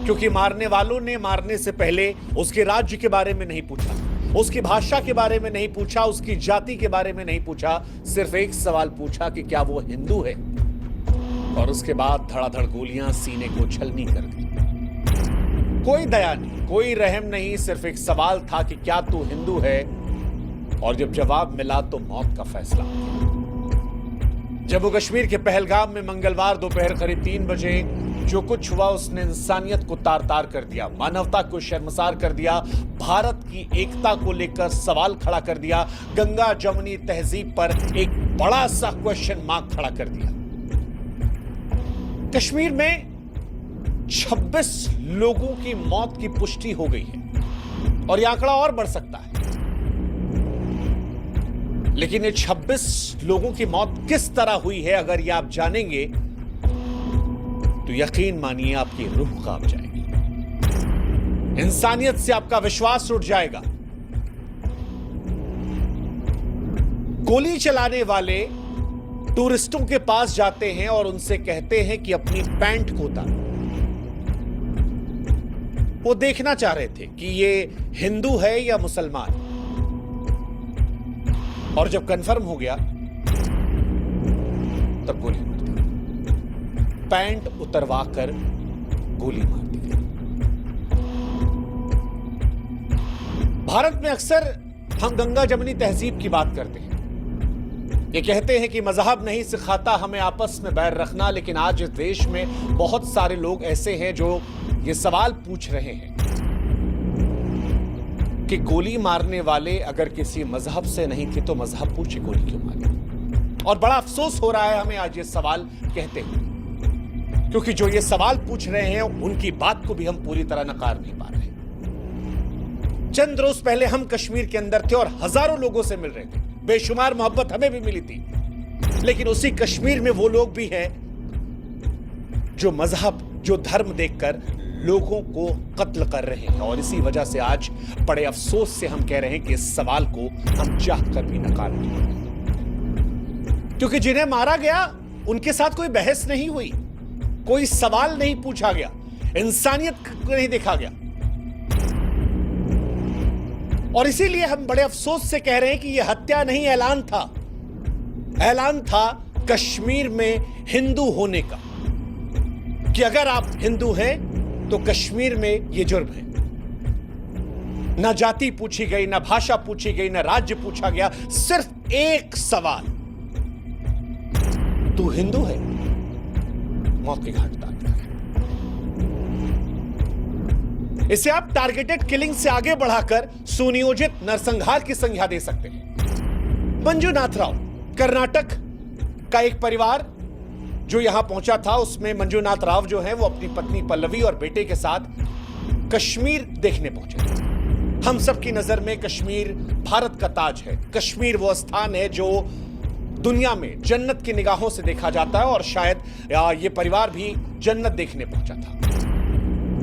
क्योंकि मारने वालों ने मारने से पहले उसके राज्य के बारे में नहीं पूछा, उसकी भाषा के बारे में नहीं पूछा, उसकी जाति के बारे में नहीं पूछा। सिर्फ एक सवाल पूछा कि क्या वो हिंदू है, और उसके बाद धड़ाधड़ गोलियां सीने को छलनी कर दी। कोई दया नहीं, कोई रहम नहीं, सिर्फ एक सवाल था कि क्या तू हिंदू है, और जब जवाब मिला तो मौत का फैसला हो गया। जम्मू कश्मीर के पहलगाम में मंगलवार दोपहर करीब 3 बजे जो कुछ हुआ उसने इंसानियत को तार तार कर दिया, मानवता को शर्मसार कर दिया, भारत की एकता को लेकर सवाल खड़ा कर दिया, गंगा जमुनी तहजीब पर एक बड़ा सा क्वेश्चन मार्क खड़ा कर दिया। कश्मीर में 26 लोगों की मौत की पुष्टि हो गई है और यह आंकड़ा और बढ़ सकता है, लेकिन ये 26 लोगों की मौत किस तरह हुई है अगर ये आप जानेंगे तो यकीन मानिए आपकी रूह कांप जाएगी, इंसानियत से आपका विश्वास उठ जाएगा। गोली चलाने वाले टूरिस्टों के पास जाते हैं और उनसे कहते हैं कि अपनी पैंट को उतारो। वो देखना चाह रहे थे कि ये हिंदू है या मुसलमान, और जब कंफर्म हो गया तब गोली मार दी, पैंट उतरवाकर गोली मार दी गई। भारत में अक्सर हम गंगा जमुनी तहजीब की बात करते हैं, ये कहते हैं कि मजहब नहीं सिखाता हमें आपस में बैर रखना, लेकिन आज इस देश में बहुत सारे लोग ऐसे हैं जो ये सवाल पूछ रहे हैं कि गोली मारने वाले अगर किसी मजहब से नहीं थे तो मजहब पूछे गोली क्यों मारी। और बड़ा अफसोस हो रहा है हमें आज ये सवाल कहते हुए, क्योंकि जो ये सवाल पूछ रहे हैं उनकी बात को भी हम पूरी तरह नकार नहीं पा रहे। चंद रोज पहले हम कश्मीर के अंदर थे और हजारों लोगों से मिल रहे थे, बेशुमार मोहब्बत हमें भी मिली थी, लेकिन उसी कश्मीर में वो लोग भी हैं जो मजहब, जो धर्म देखकर लोगों को कत्ल कर रहे हैं। और इसी वजह से आज बड़े अफसोस से हम कह रहे हैं कि इस सवाल को हम चाहकर भी नकार नहीं पाएंगे, क्योंकि जिन्हें मारा गया उनके साथ कोई बहस नहीं हुई, कोई सवाल नहीं पूछा गया, इंसानियत को नहीं देखा गया। और इसीलिए हम बड़े अफसोस से कह रहे हैं कि यह हत्या नहीं, ऐलान था, ऐलान था कश्मीर में हिंदू होने का, कि अगर आप हिंदू हैं तो कश्मीर में यह जुर्म है। ना जाति पूछी गई, ना भाषा पूछी गई, ना राज्य पूछा गया, सिर्फ एक सवाल, तू हिंदू है, मौत की घाट उतार दिया। इसे आप टारगेटेड किलिंग से आगे बढ़ाकर सुनियोजित नरसंहार की संज्ञा दे सकते हैं। मंजुनाथ राव, कर्नाटक का एक परिवार जो यहां पहुंचा था, उसमें मंजुनाथ राव जो है वो अपनी पत्नी पल्लवी और बेटे के साथ कश्मीर देखने पहुंचे थे। हम सबकी नजर में कश्मीर भारत का ताज है, कश्मीर वो स्थान है जो दुनिया में जन्नत की निगाहों से देखा जाता है, और शायद ये परिवार भी जन्नत देखने पहुंचा था,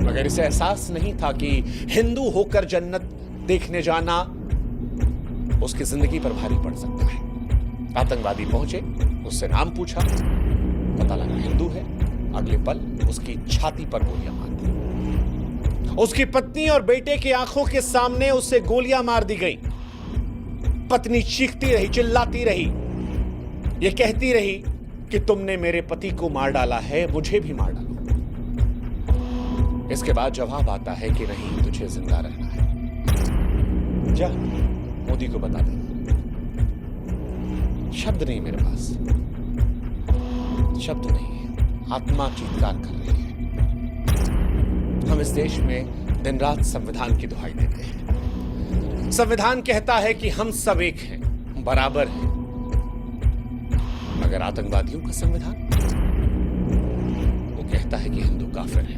मगर इसे एहसास नहीं था कि हिंदू होकर जन्नत देखने जाना उसकी जिंदगी पर भारी पड़ सकता है। आतंकवादी पहुंचे, उससे नाम पूछा, पता लगा हिंदू है, अगले पल उसकी छाती पर गोलियां मार दी। उसकी पत्नी और बेटे की आंखों के सामने उसे गोलियां मार दी गई। पत्नी चीखती रही, चिल्लाती रही, यह कहती रही कि तुमने मेरे पति को मार डाला है, मुझे भी मार डालो। इसके बाद जवाब आता है कि नहीं, तुझे जिंदा रहना है, जा मोदी को बता दे। शब्द नहीं मेरे पास, शब्द नहीं है, आत्मा चीत्कार कर रही है। हम इस देश में दिन रात संविधान की दुहाई देते हैं। संविधान कहता है कि हम सब एक हैं, बराबर हैं, मगर आतंकवादियों का संविधान वो कहता है कि हिंदू काफिर है।